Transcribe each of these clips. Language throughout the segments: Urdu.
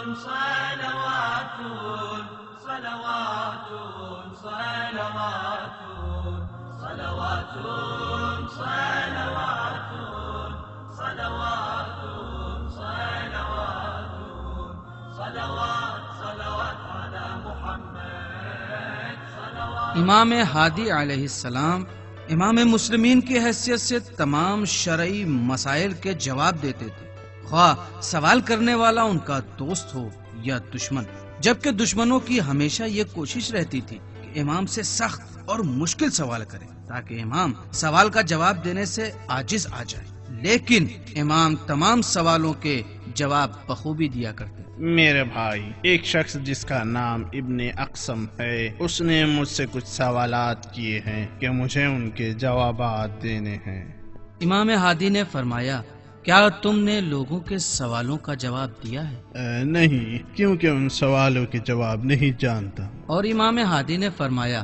صلوات صلوات صلوات صلوات صلوات صلوات صلوات صلوات صلوات على محمد صلوات۔ امام ہادی علیہ السلام امام مسلمین کی حیثیت سے تمام شرعی مسائل کے جواب دیتے تھے، خواہ سوال کرنے والا ان کا دوست ہو یا دشمن، جبکہ دشمنوں کی ہمیشہ یہ کوشش رہتی تھی کہ امام سے سخت اور مشکل سوال کرے تاکہ امام سوال کا جواب دینے سے عاجز آ جائے، لیکن امام تمام سوالوں کے جواب بخوبی دیا کرتے۔ میرے بھائی، ایک شخص جس کا نام ابن اقسم ہے، اس نے مجھ سے کچھ سوالات کیے ہیں کہ مجھے ان کے جوابات دینے ہیں۔ امام ہادی نے فرمایا، کیا تم نے لوگوں کے سوالوں کا جواب دیا ہے؟ نہیں، کیونکہ ان سوالوں کے جواب نہیں جانتا۔ اور امام ہادی نے فرمایا،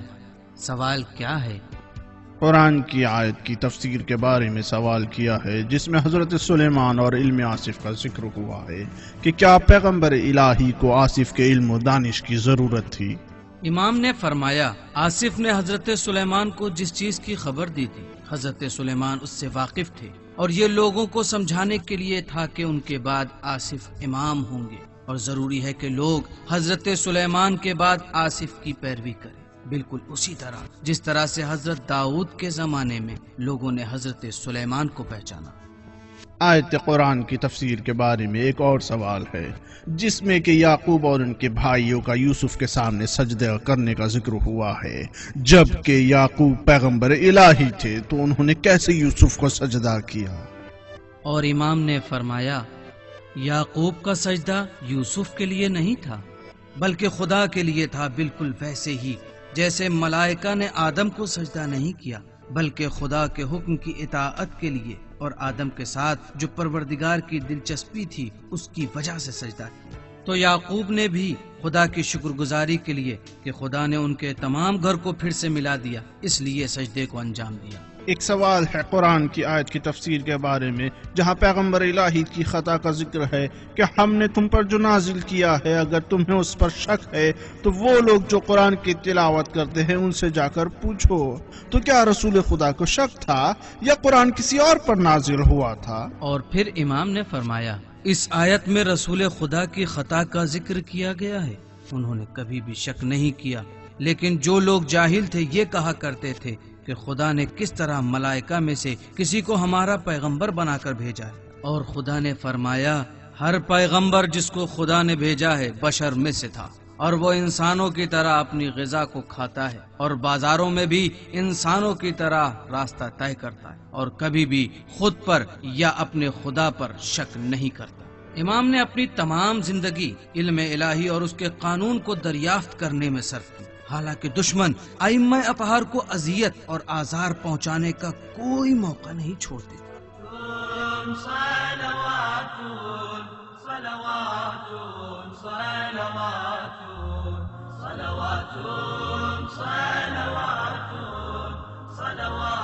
سوال کیا ہے؟ قرآن کی آیت کی تفسیر کے بارے میں سوال کیا ہے جس میں حضرت سلیمان اور علم آصف کا ذکر ہوا ہے کہ کیا پیغمبر الہی کو آصف کے علم و دانش کی ضرورت تھی؟ امام نے فرمایا، آصف نے حضرت سلیمان کو جس چیز کی خبر دی تھی حضرت سلیمان اس سے واقف تھے، اور یہ لوگوں کو سمجھانے کے لیے تھا کہ ان کے بعد آصف امام ہوں گے، اور ضروری ہے کہ لوگ حضرت سلیمان کے بعد آصف کی پیروی کریں، بالکل اسی طرح جس طرح سے حضرت داؤد کے زمانے میں لوگوں نے حضرت سلیمان کو پہچانا۔ آیت قرآن کی تفسیر کے بارے میں ایک اور سوال ہے جس میں کہ یعقوب اور ان کے بھائیوں کا یوسف کے سامنے سجدہ کرنے کا ذکر ہوا ہے، جبکہ یعقوب پیغمبر الہی تھے تو انہوں نے کیسے یوسف کو سجدہ کیا؟ اور امام نے فرمایا، یعقوب کا سجدہ یوسف کے لیے نہیں تھا بلکہ خدا کے لیے تھا، بالکل ویسے ہی جیسے ملائکہ نے آدم کو سجدہ نہیں کیا بلکہ خدا کے حکم کی اطاعت کے لیے، اور آدم کے ساتھ جو پروردگار کی دلچسپی تھی اس کی وجہ سے سجدہ کیا، تو یعقوب نے بھی خدا کی شکر گزاری کے لیے کہ خدا نے ان کے تمام گھر کو پھر سے ملا دیا، اس لیے سجدے کو انجام دیا۔ ایک سوال ہے قرآن کی آیت کی تفسیر کے بارے میں جہاں پیغمبر الہی کی خطا کا ذکر ہے کہ ہم نے تم پر جو نازل کیا ہے اگر تمہیں اس پر شک ہے تو وہ لوگ جو قرآن کی تلاوت کرتے ہیں ان سے جا کر پوچھو، تو کیا رسول خدا کو شک تھا یا قرآن کسی اور پر نازل ہوا تھا؟ اور پھر امام نے فرمایا، اس آیت میں رسول خدا کی خطا کا ذکر کیا گیا ہے، انہوں نے کبھی بھی شک نہیں کیا، لیکن جو لوگ جاہل تھے یہ کہا کرتے تھے کہ خدا نے کس طرح ملائکہ میں سے کسی کو ہمارا پیغمبر بنا کر بھیجا ہے، اور خدا نے فرمایا، ہر پیغمبر جس کو خدا نے بھیجا ہے بشر میں سے تھا، اور وہ انسانوں کی طرح اپنی غذا کو کھاتا ہے اور بازاروں میں بھی انسانوں کی طرح راستہ طے کرتا ہے، اور کبھی بھی خود پر یا اپنے خدا پر شک نہیں کرتا۔ امام نے اپنی تمام زندگی علم الہی اور اس کے قانون کو دریافت کرنے میں صرف کی، حالانکہ دشمن ائمہ اطہار کو اذیت اور آزار پہنچانے کا کوئی موقع نہیں چھوڑتے۔ صلوات صلوات صلوات صلوات صلوات صلوات